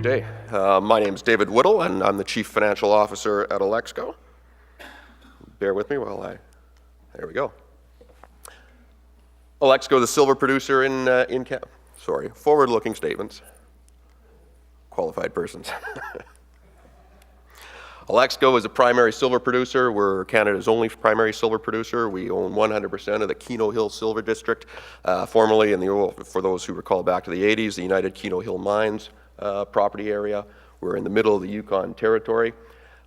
day. My name is David Whittle, and I'm the Chief Financial Officer at Alexco. Bear with me while there we go. Alexco, the silver producer in forward-looking statements. Qualified persons. Alexco is a primary silver producer. We're Canada's only primary silver producer. We own 100% of the Keno Hill Silver District, formerly in the old, for those who recall back to the 80s, the United Keno Hill Mines property area. We're in the middle of the Yukon Territory.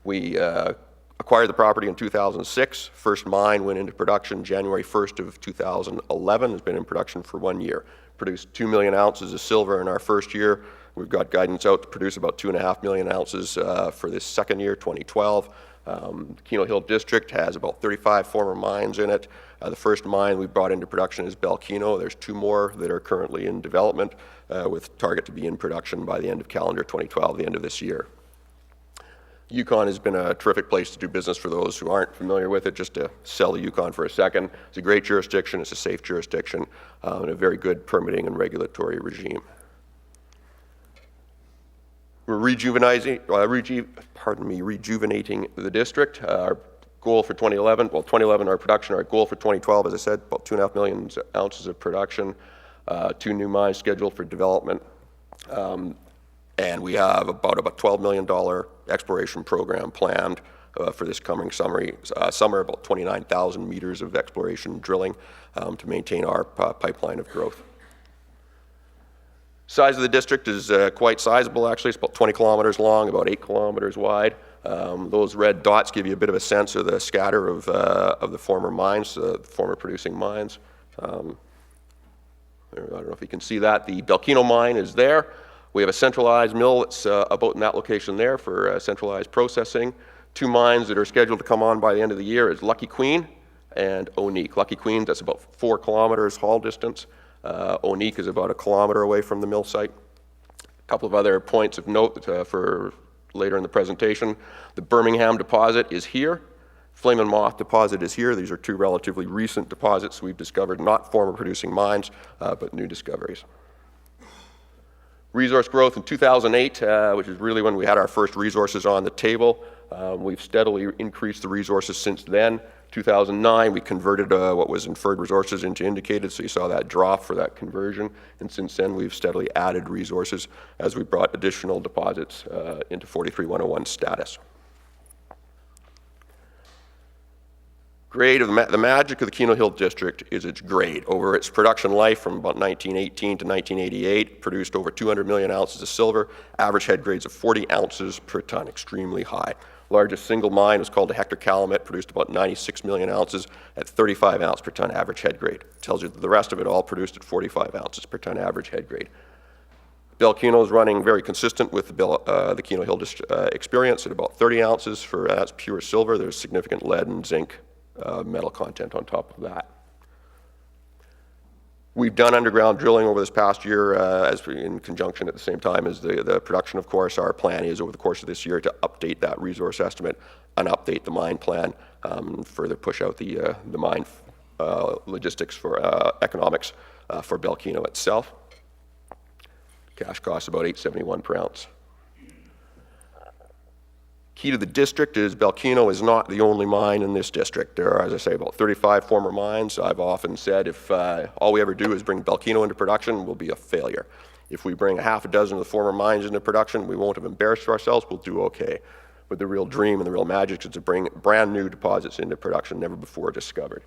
We acquired the property in 2006. First mine went into production January 1st of 2011. It's been in production for 1 year. Produced 2 million ounces of silver in our first year. We've got guidance out to produce about 2.5 million ounces for this second year, 2012. The Keno Hill District has about 35 former mines in it. The first mine we brought into production is Keno. There's 2 more that are currently in development with target to be in production by the end of calendar 2012, the end of this year. Yukon has been a terrific place to do business for those who aren't familiar with it. Just to sell the Yukon for a second, it's a great jurisdiction, it's a safe jurisdiction, and a very good permitting and regulatory regime. We're rejuvenating the district. Our goal for 2011, our production, our goal for 2012, as I said, about 2.5 million ounces of production, 2 new mines scheduled for development, and we have about $12 million exploration program planned for this coming summer, about 29,000 meters of exploration drilling to maintain our pipeline of growth. Size of the district is quite sizable, actually. It's about 20 kilometers long, about 8 kilometers wide. Those red dots give you a bit of a sense of the scatter of the former mines, the former producing mines. I don't know if you can see that. The Keno mine is there. We have a centralized mill that's about in that location there for centralized processing. 2 mines that are scheduled to come on by the end of the year is Lucky Queen and Onique. Lucky Queen, that's about 4 kilometers haul distance. Onique is about 1 kilometer away from the mill site. A couple of other points of note for later in the presentation. The Birmingham deposit is here. Flame and Moth deposit is here. These are 2 relatively recent deposits we've discovered, not former producing mines, but new discoveries. Resource growth in 2008, which is really when we had our first resources on the table. We've steadily increased the resources since then. 2009, we converted what was inferred resources into indicated, so you saw that drop for that conversion. And since then, we've steadily added resources as we brought additional deposits into 43-101 status. Grade of the magic of the Keno Hill District is its grade. Over its production life from about 1918 to 1988, produced over 200 million ounces of silver, average head grades of 40 ounces per ton, extremely high. Largest single mine was called the Hector Calumet, produced about 96 million ounces at 35 ounce per ton average head grade. Tells you that the rest of it all produced at 45 ounces per ton average head grade. Keno is running very consistent with the Keno Hill experience at about 30 ounces for that's pure silver. There's significant lead and zinc metal content on top of that. We've done underground drilling over this past year in conjunction at the same time as the production, of course. Our plan is over the course of this year to update that resource estimate and update the mine plan, further push out the mine logistics for economics for Keno itself. Cash costs about $8.71 per ounce. Key to the district is Keno is not the only mine in this district. There are, as I say, about 35 former mines. I've often said if all we ever do is bring Keno into production, we'll be a failure. If we bring 6 of the former mines into production, we won't have embarrassed ourselves, we'll do okay. But the real dream and the real magic is to bring brand new deposits into production, never before discovered.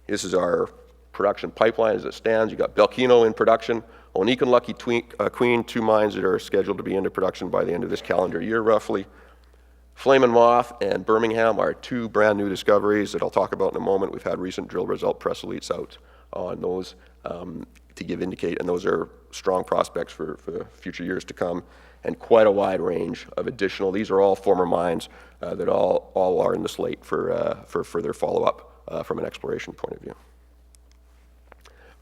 This is our production pipeline as it stands. You got Keno in production, Onique and Lucky Queen, 2 mines that are scheduled to be into production by the end of this calendar year, roughly. Flame and Moth and Birmingham are 2 brand new discoveries that I'll talk about in a moment. We've had recent drill result press releases out on those to indicate, and those are strong prospects for future years to come, and quite a wide range of additional. These are all former mines that all are in the slate for further follow-up from an exploration point of view.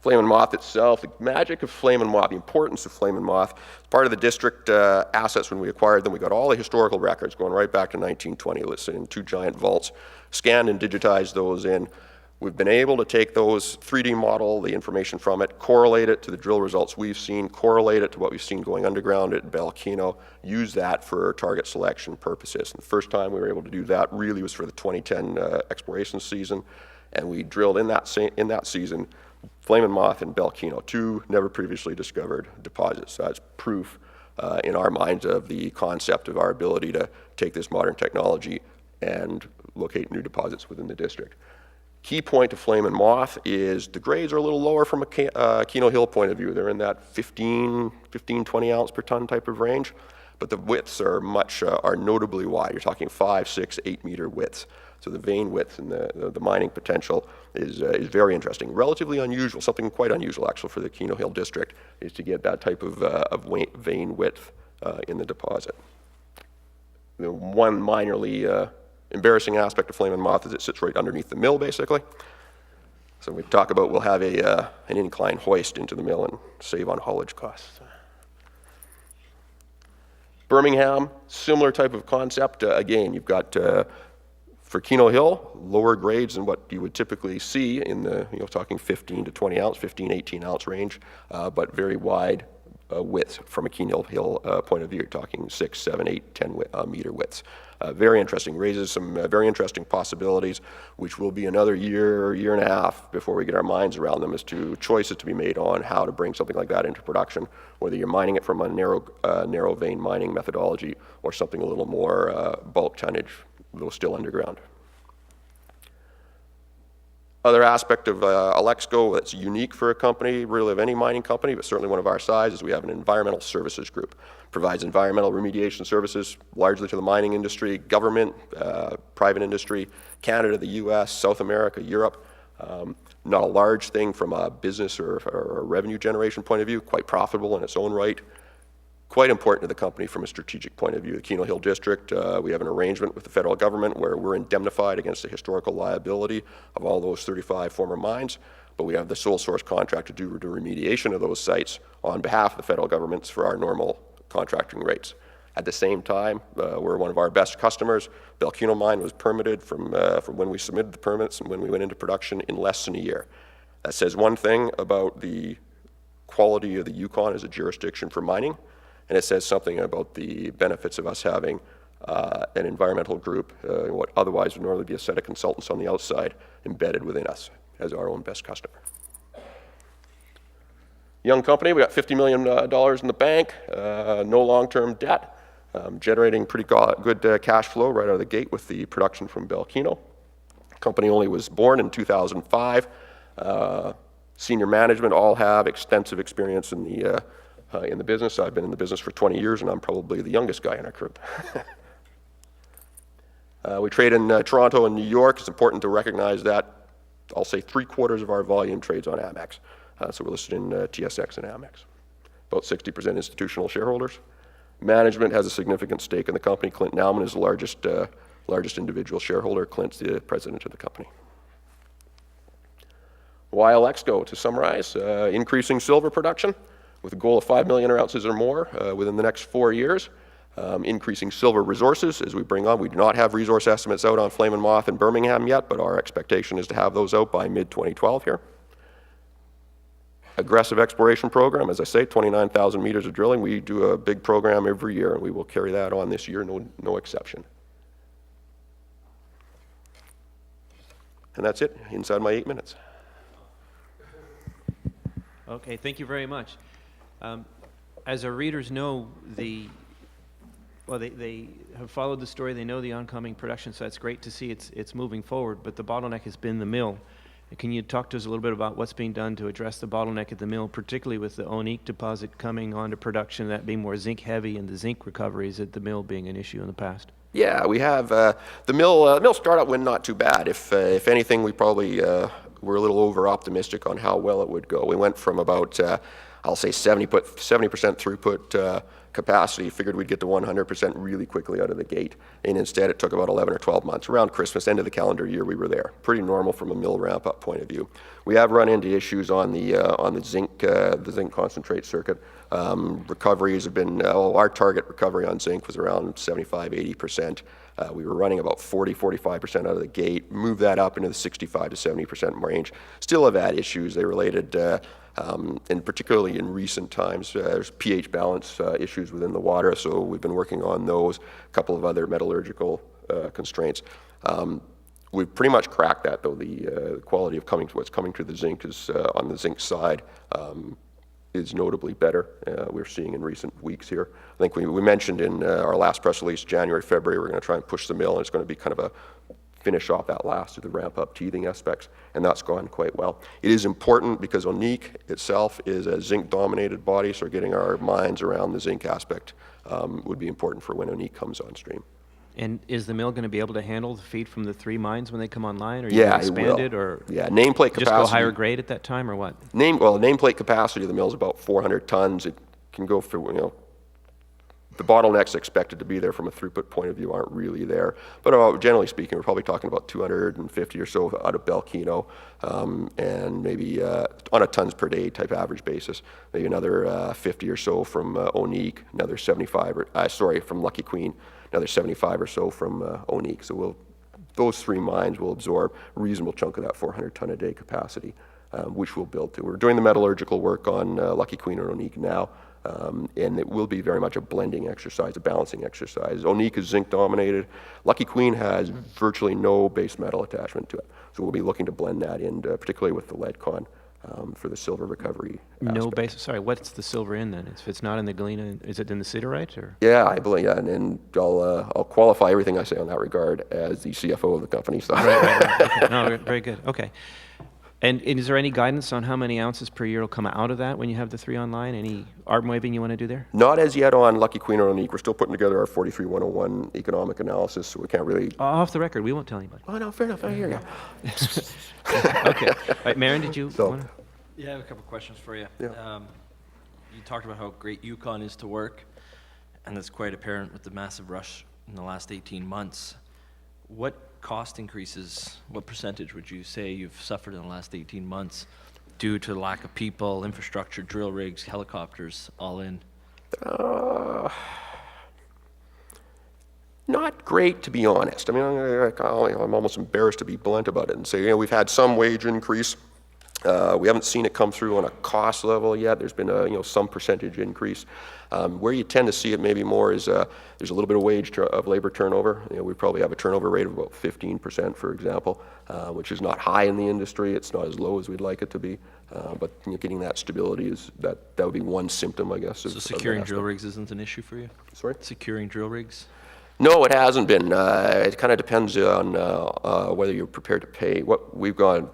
Flame and Moth itself, the magic of Flame and Moth, the importance of Flame and Moth. Part of the district assets when we acquired them, we got all the historical records going right back to 1920, listed in 2 giant vaults, scanned and digitized those in. We've been able to take those 3D model, the information from it, correlate it to the drill results we've seen, correlate it to what we've seen going underground at Belkino, use that for target selection purposes. And the first time we were able to do that really was for the 2010 exploration season, and we drilled in that season Flame and Moth and Belkino, two never previously discovered deposits. So that's proof in our minds of the concept of our ability to take this modern technology and locate new deposits within the district. Key point to Flame and Moth is the grades are a little lower from a Keno Hill point of view. They're in that 15, 20 ounce per ton type of range, but the widths are are notably wide. You're talking 5, 6, 8 meter widths. So the vein width and the mining potential is very interesting. Relatively unusual, something quite unusual actually for the Keno Hill district, is to get that type of vein width in the deposit. The one minorly embarrassing aspect of Flame and Moth is it sits right underneath the mill, basically. So we talk about we'll have an incline hoist into the mill and save on haulage costs. Birmingham, similar type of concept. Again, you've got, for Keno Hill, lower grades than what you would typically see in the, talking 15 to 20 ounce, 15, 18 ounce range, but very wide widths from a Keno Hill point of view. You're talking 6, 7, 8, 10 meter widths. Very interesting, raises some very interesting possibilities, which will be another year and a half before we get our minds around them as to choices to be made on how to bring something like that into production, whether you're mining it from a narrow vein mining methodology or something a little more bulk tonnage, though still underground. Other aspect of Alexco that's unique for a company, really of any mining company, but certainly one of our size, is we have an environmental services group. Provides environmental remediation services largely to the mining industry, government, private industry, Canada, the US, South America, Europe. Not a large thing from a business or a revenue generation point of view, quite profitable in its own right. Quite important to the company from a strategic point of view. The Keno Hill District, we have an arrangement with the federal government where we're indemnified against the historical liability of all those 35 former mines, but we have the sole source contract to do the remediation of those sites on behalf of the federal governments for our normal contracting rates. At the same time, we're one of our best customers. Belkino mine was permitted from when we submitted the permits and when we went into production in less than a year. That says one thing about the quality of the Yukon as a jurisdiction for mining, and it says something about the benefits of us having an environmental group, what otherwise would normally be a set of consultants on the outside, embedded within us as our own best customer. Young company, we got $50 million in the bank, no long-term debt, generating pretty good cash flow right out of the gate with the production from Belkino. Company only was born in 2005. Senior management all have extensive experience in the business. I've been in the business for 20 years, and I'm probably the youngest guy in our group. We trade in Toronto and New York. It's important to recognize that. I'll say 3/4 of our volume trades on Amex. So we're listed in TSX and Amex. About 60% institutional shareholders. Management has a significant stake in the company. Clint Nauman is the largest individual shareholder. Clint's the president of the company. Why Alexco? To summarize, increasing silver production with a goal of 5 million ounces or more within the next 4 years. Increasing silver resources as we bring on. We do not have resource estimates out on Flame and Moth in Birmingham yet, but our expectation is to have those out by mid-2012 here. Aggressive exploration program, as I say, 29,000 meters of drilling. We do a big program every year, and we will carry that on this year, no exception. And that's it, inside my 8 minutes. Okay, thank you very much. As our readers know, they have followed the story. They know the oncoming production, so it's great to see it's moving forward. But the bottleneck has been the mill. Can you talk to us a little bit about what's being done to address the bottleneck at the mill, particularly with the Onique deposit coming onto production, that being more zinc heavy, and the zinc recoveries at the mill being an issue in the past? Yeah, we have the mill startup went not too bad. If anything, we probably were a little over optimistic on how well it would go. We went from about I'll say 70% throughput capacity, figured we'd get to 100% really quickly out of the gate, and instead it took about 11 or 12 months. Around Christmas, end of the calendar year, we were there. Pretty normal from a mill ramp-up point of view. We have run into issues on the zinc concentrate circuit. Recoveries have been, our target recovery on zinc was around 75-80%. We were running about 45% out of the gate, moved that up into the 65 to 70% range. Still have had issues. They related, and particularly in recent times, there's pH balance issues within the water, so we've been working on those, a couple of other metallurgical constraints. We've pretty much cracked that, though. The quality of what's coming to the zinc is, on the zinc side, is notably better. We're seeing in recent weeks here. I think we mentioned in our last press release, January, February, we're going to try and push the mill, and it's going to be kind of a finish off that last of the ramp-up teething aspects, and that's gone quite well. It is important because Onique itself is a zinc-dominated body, so getting our minds around the zinc aspect would be important for when Onique comes on stream. And is the mill going to be able to handle the feed from the 3 mines when they come online? Or Yeah, you expand it, or yeah, nameplate capacity. just go higher grade at that time, or what? Nameplate capacity of the mill is about 400 tons. It can go for, the bottlenecks expected to be there from a throughput point of view aren't really there. But generally speaking, we're probably talking about 250 or so out of Belkino, and maybe on a tons per day type average basis, maybe another 50 or so from Onique, another 75, from Lucky Queen, another 75 or so from Onique. So those 3 mines will absorb a reasonable chunk of that 400 ton a day capacity, which we'll build to. We're doing the metallurgical work on Lucky Queen and Onique now, and it will be very much a blending exercise, a balancing exercise. Onique is zinc dominated. Lucky Queen has virtually no base metal attachment to it. So we'll be looking to blend that in, particularly with the lead con, for the silver recovery aspect. No base. Sorry, what's the silver in then? If it's not in the galena, is it in the siderite, or? Yeah, I believe, yeah, and I'll qualify everything I say on that regard as the CFO of the company. So. Right. Okay. No, very good. Okay. And is there any guidance on how many ounces per year will come out of that when you have the 3 online? Any arm waving you want to do there? Not as yet on Lucky Queen or Onique. We're still putting together our 43-101 economic analysis, so we can't really. Off the record, we won't tell anybody. Oh no, fair enough. I hear you. Okay. All right, Marion, did you want to? Yeah, I have a couple questions for you. Yeah. You talked about how great Yukon is to work, and that's quite apparent with the massive rush in the last 18 months. What cost increases, what percentage would you say you've suffered in the last 18 months due to the lack of people, infrastructure, drill rigs, helicopters, all in? Not great, to be honest. I mean, I'm almost embarrassed to be blunt about it and say, we've had some wage increase. We haven't seen it come through on a cost level yet. There's been some percentage increase. Where you tend to see it maybe more is there's a little bit of labor turnover. We probably have a turnover rate of about 15%, for example, which is not high in the industry. It's not as low as we'd like it to be. But getting that stability that would be one symptom, I guess. So securing drill rigs isn't an issue for you? Sorry? Securing drill rigs? No, it hasn't been. It kind of depends on whether you're prepared to pay. What we've gone.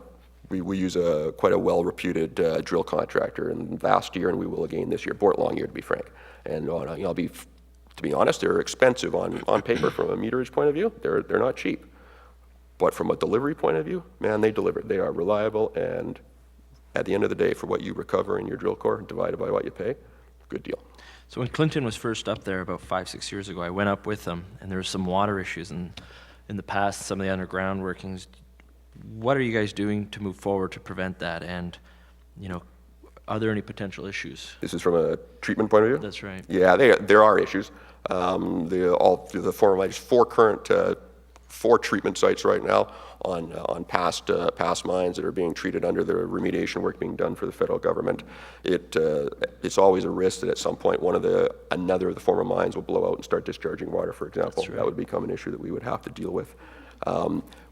We use quite a well-reputed drill contractor in last year, and we will again this year. Bort Longyear, to be frank. And to be honest, they're expensive on paper from a meterage point of view. They're not cheap, but from a delivery point of view, man, they deliver. They are reliable, and at the end of the day, for what you recover in your drill core divided by what you pay, good deal. So when Clinton was first up there about 5-6 years ago, I went up with him, and there were some water issues, and in the past, some of the underground workings. What are you guys doing to move forward to prevent that? And, are there any potential issues? This is from a treatment point of view? That's right. Yeah, there are issues. The former mines, 4 current 4 treatment sites right now on past mines that are being treated under the remediation work being done for the federal government. It's always a risk that at some point another of the former mines will blow out and start discharging water, for example. That's right. That would become an issue that we would have to deal with.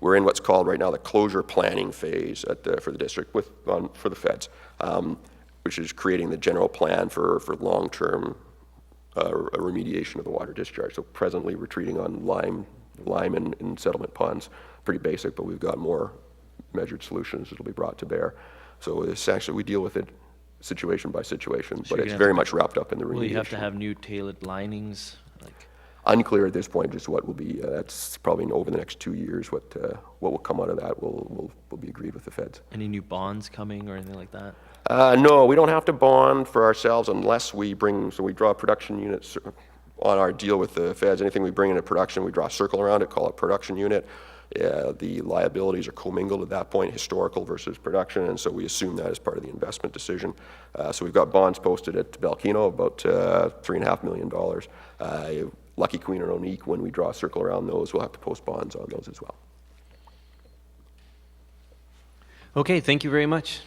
We're in what's called right now the closure planning phase for the district for the feds, which is creating the general plan for long-term remediation of the water discharge. So presently we're treating on lime and settlement ponds. Pretty basic, but we've got more measured solutions that will be brought to bear. So essentially we deal with it situation by situation, but it's very much wrapped up in the remediation. Will you have to have new tailored linings? Unclear at this point just what will be. That's probably over the next 2 years. What will come out of that will be agreed with the feds. Any new bonds coming or anything like that? No, we don't have to bond for ourselves unless we draw production units on our deal with the feds. Anything we bring into production, we draw a circle around it, call it production unit. The liabilities are commingled at that point, historical versus production, and so we assume that as part of the investment decision. So we've got bonds posted at Belkino, about $3.5 million. Lucky Queen and Onique, when we draw a circle around those, we'll have to post bonds on those as well. Okay, thank you very much.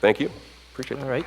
Thank you. Appreciate it. All right.